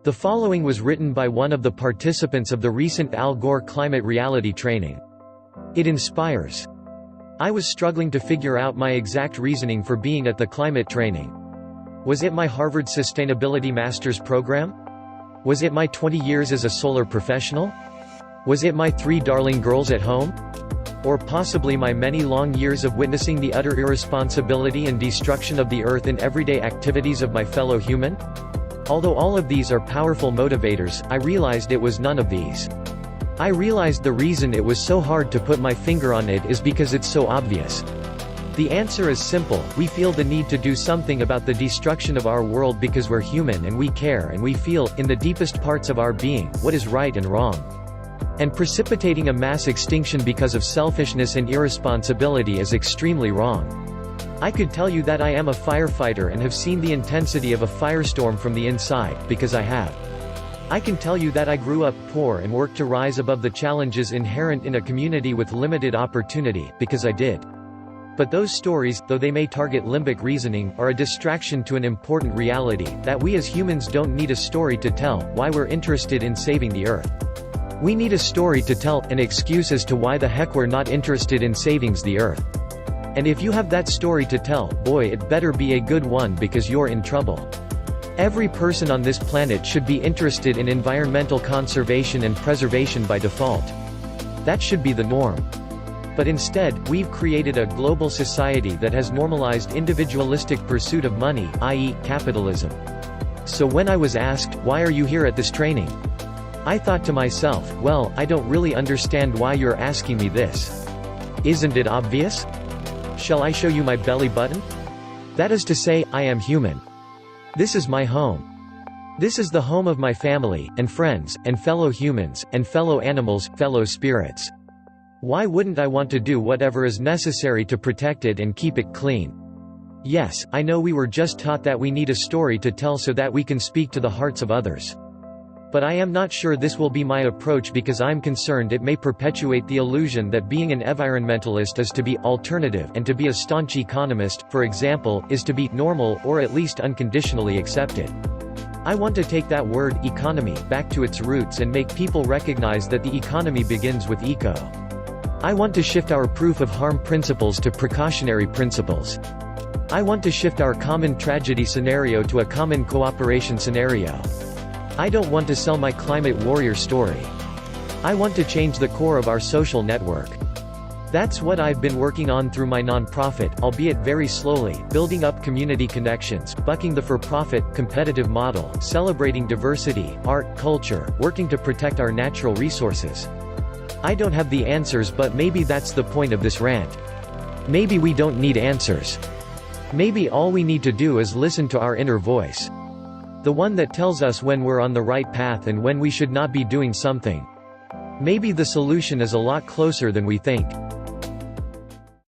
The following was written by one of the participants of the recent Al Gore Climate Reality training. It inspires. I was struggling to figure out my exact reasoning for being at the climate training. Was it my Harvard Sustainability Master's program? Was it my 20 years as a solar professional? Was it my 3 darling girls at home? Or possibly my many long years of witnessing the utter irresponsibility and destruction of the earth in everyday activities of my fellow human? Although all of these are powerful motivators, I realized it was none of these. I realized the reason it was so hard to put my finger on it is because it's so obvious. The answer is simple: we feel the need to do something about the destruction of our world because we're human and we care and we feel, in the deepest parts of our being, what is right and wrong. And precipitating a mass extinction because of selfishness and irresponsibility is extremely wrong. I could tell you that I am a firefighter and have seen the intensity of a firestorm from the inside, because I have. I can tell you that I grew up poor and worked to rise above the challenges inherent in a community with limited opportunity, because I did. But those stories, though they may target limbic reasoning, are a distraction to an important reality, that we as humans don't need a story to tell why we're interested in saving the earth. We need a story to tell, an excuse as to why the heck we're not interested in saving the earth. And if you have that story to tell, boy, it better be a good one, because you're in trouble. Every person on this planet should be interested in environmental conservation and preservation by default. That should be the norm. But instead, we've created a global society that has normalized individualistic pursuit of money, i.e., capitalism. So when I was asked, "Why are you here at this training?" I thought to myself, well, I don't really understand why you're asking me this. Isn't it obvious? Shall I show you my belly button? That is to say, I am human. This is my home. This is the home of my family, and friends, and fellow humans, and fellow animals, fellow spirits. Why wouldn't I want to do whatever is necessary to protect it and keep it clean? Yes, I know we were just taught that we need a story to tell so that we can speak to the hearts of others. But I am not sure this will be my approach, because I'm concerned it may perpetuate the illusion that being an environmentalist is to be alternative, and to be a staunch economist, for example, is to be normal, or at least unconditionally accepted. I want to take that word, economy, back to its roots and make people recognize that the economy begins with eco. I want to shift our proof of harm principles to precautionary principles. I want to shift our common tragedy scenario to a common cooperation scenario. I don't want to sell my climate warrior story. I want to change the core of our social network. That's what I've been working on through my nonprofit, albeit very slowly, building up community connections, bucking the for-profit, competitive model, celebrating diversity, art, culture, working to protect our natural resources. I don't have the answers, but maybe that's the point of this rant. Maybe we don't need answers. Maybe all we need to do is listen to our inner voice. The one that tells us when we're on the right path and when we should not be doing something. Maybe the solution is a lot closer than we think.